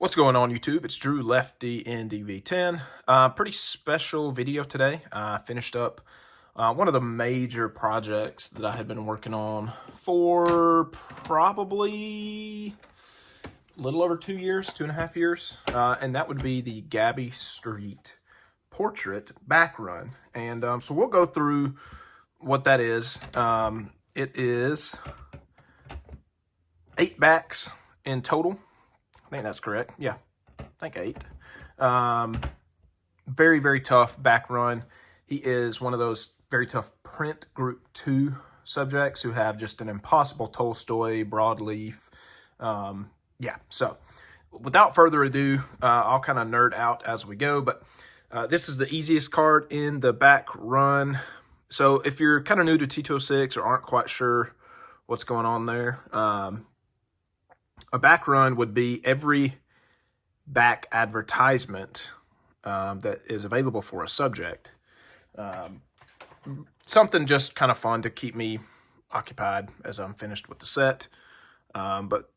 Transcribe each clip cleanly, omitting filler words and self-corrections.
What's going on YouTube? It's Drew Lefty in DV10. Pretty special video today. I finished up one of the major projects that I had been working on for probably a little over 2 years, 2.5 years. And that would be the Gabby Street portrait back run. And so we'll go through what that is. It is 8 backs in total. I think that's correct. Yeah, I think 8. Very, very tough back run. He is one of those very tough print group 2 subjects who have just an impossible Tolstoy broadleaf. Yeah, so without further ado, I'll kind of nerd out as we go, but this is the easiest card in the back run. So if you're kind of new to T206 or aren't quite sure what's going on there, a back run would be every back advertisement that is available for a subject. Something just kind of fun to keep me occupied as I'm finished with the set. But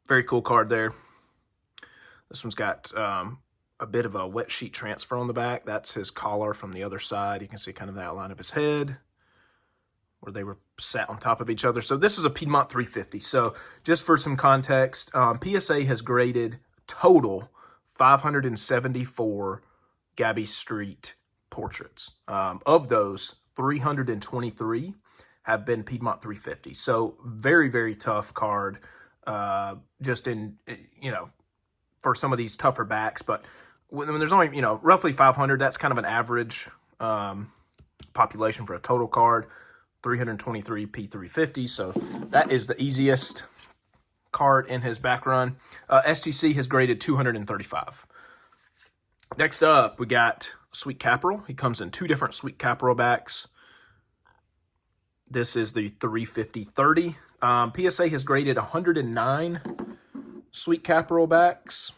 very cool card there. This one's got a bit of a wet sheet transfer on the back. That's his collar from the other side. You can see kind of the outline of his head, where they were sat on top of each other. So this is a Piedmont 350. So just for some context, PSA has graded total 574 Gabby Street portraits. Of those, 323 have been Piedmont 350. So very, very tough card, just in, for some of these tougher backs. But when there's only, roughly 500, that's kind of an average population for a total card. 323 P350, so that is the easiest card in his back run. SGC has graded 235. Next up, we got Sweet Caporal. He comes in 2 different Sweet Caporal backs. This is the 350-30. PSA has graded 109 Sweet Caporal backs.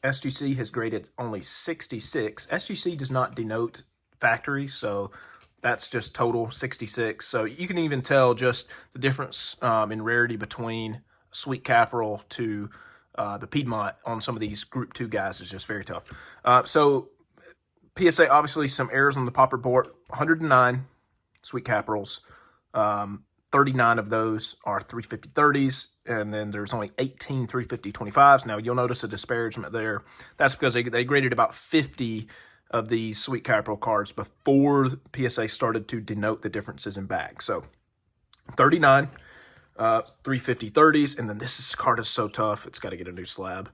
SGC has graded only 66. SGC does not denote factory, so that's just total 66. So you can even tell just the difference in rarity between Sweet Caporal to the Piedmont on some of these Group 2 guys is just very tough. So PSA, obviously some errors on the popper board. 109 Sweet Caporals. 39 of those are 350-30s, and then there's only 18 350-25s. Now, you'll notice a disparagement there. That's because they graded about 50 of these Sweet Caporal cards before PSA started to denote the differences in back. So 39, 350-30s, and then this card is so tough, it's got to get a new slab.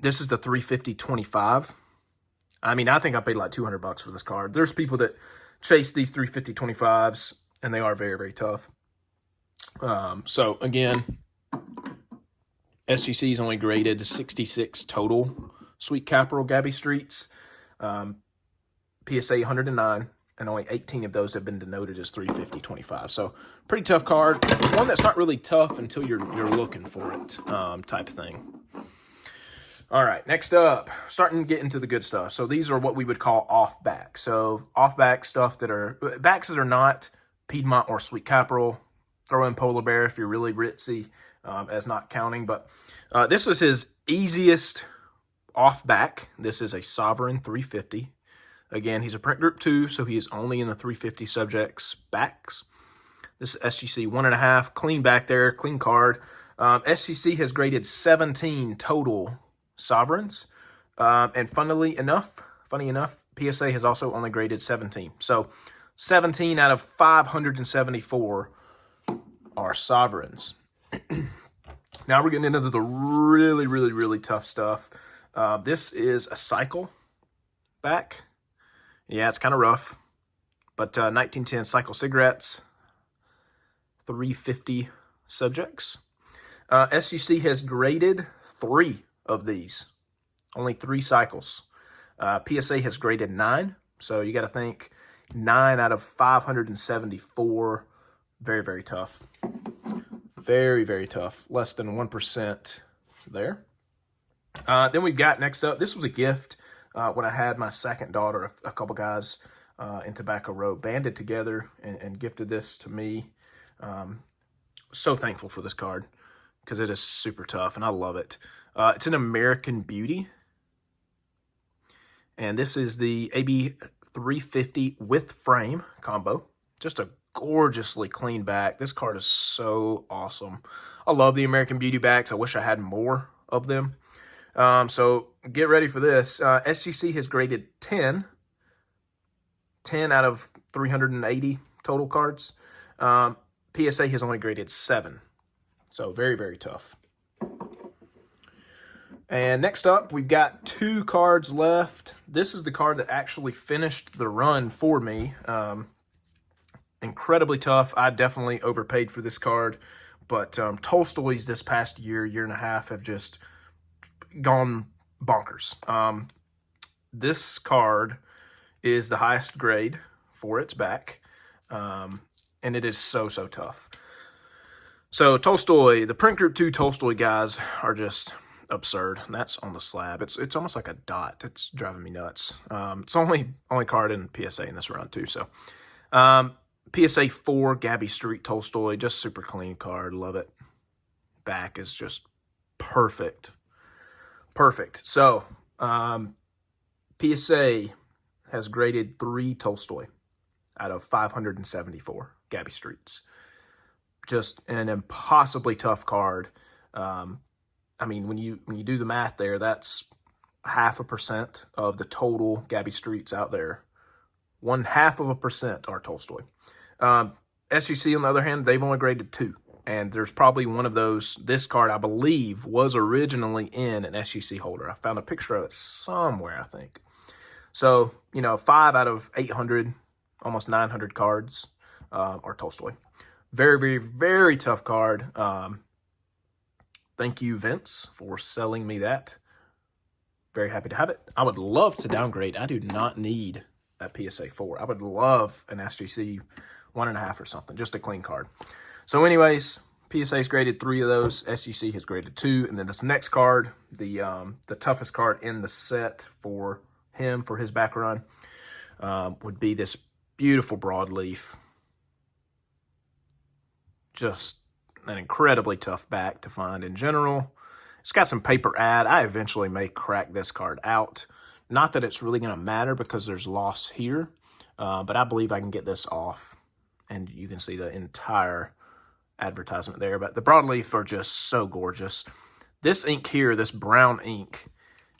This is the 350-25. I mean, I think I paid like $200 for this card. There's people that chase these 350-25s, and they are very, very tough. So again, SGC is only graded 66 total Sweet Caporal Gabby Streets. PSA 109, and only 18 of those have been denoted as 350-25. So pretty tough card. One that's not really tough until you're looking for it, type thing. All right, next up, starting to get into the good stuff. So these are what we would call off back. So off back stuff that are backs that are not Piedmont or Sweet Caporal. Throw in Polar Bear if you're really ritzy, as not counting. But this was his easiest off back. This is a Sovereign 350. Again, he's a print group 2, so he is only in the 350 subjects backs. This is SGC 1.5, clean back there, clean card. SGC has graded 17 total Sovereigns. And funny enough, PSA has also only graded 17. So 17 out of 574 are Sovereigns. Now we're getting into the really, really, really tough stuff. This is a Cycle back. Yeah, it's kind of rough. But 1910 Cycle cigarettes, 350 subjects. SGC has graded 3 of these. Only 3 cycles. PSA has graded 9. So you got to think 9 out of 574. Very, very tough. Very, very tough. Less than 1% there. Then we've got next up, this was a gift when I had my second daughter. A couple guys in Tobacco Road banded together and gifted this to me. So thankful for this card. because it is super tough, and I love it. It's an American Beauty. And this is the AB 350 with frame combo. Just a gorgeously clean back. This card is so awesome. I love the American Beauty backs. I wish I had more of them. So get ready for this. SGC has graded 10 out of 380 total cards. PSA has only graded 7. So very, very tough. And next up, we've got 2 cards left. This is the card that actually finished the run for me. Incredibly tough. I definitely overpaid for this card. But Tolstoy's this past year and a half have just gone bonkers. This card is the highest grade for its back. And it is so, so tough. So Tolstoy, the Print Group 2 Tolstoy guys are just absurd. And that's on the slab. It's almost like a dot. It's driving me nuts. It's only card in PSA in this run too. So PSA 4 Gabby Street Tolstoy, just super clean card. Love it. Back is just perfect. Perfect. So PSA has graded 3 Tolstoy out of 574 Gabby Streets. Just an impossibly tough card. I mean, when you do the math there, that's 0.5% of the total Gabby Streets out there. 0.5% are Tolstoy. SGC, on the other hand, they've only graded 2. And there's probably one of those. This card, I believe, was originally in an SGC holder. I found a picture of it somewhere, I think. So, 5 out of 800, almost 900 cards are Tolstoy. Very, very, very tough card. Thank you, Vince, for selling me that. Very happy to have it. I would love to downgrade. I do not need that PSA 4. I would love an SGC 1.5 or something, just a clean card. So anyways, PSA's graded 3 of those. SGC has graded 2. And then this next card, the toughest card in the set for him, for his back run, would be this beautiful broadleaf. Just an incredibly tough back to find in general. It's got some paper ad. I eventually may crack this card out. Not that it's really going to matter because there's loss here, but I believe I can get this off. And you can see the entire advertisement there. But the broadleaf are just so gorgeous. This ink here, this brown ink,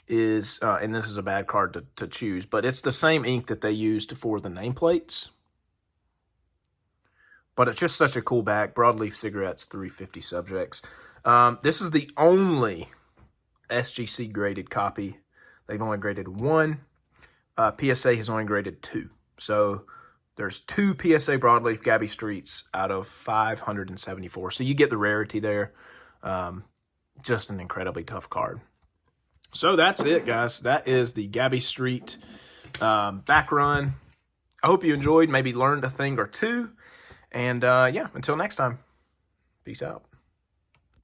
is, and this is a bad card to choose, but it's the same ink that they used for the nameplates. But it's just such a cool back. Broadleaf cigarettes, 350 subjects. This is the only SGC graded copy. They've only graded 1. PSA has only graded 2. So there's 2 PSA broadleaf Gabby Streets out of 574. So you get the rarity there. Just an incredibly tough card. So that's it, guys. That is the Gabby Street back run. I hope you enjoyed, maybe learned a thing or two. And yeah, until next time, peace out.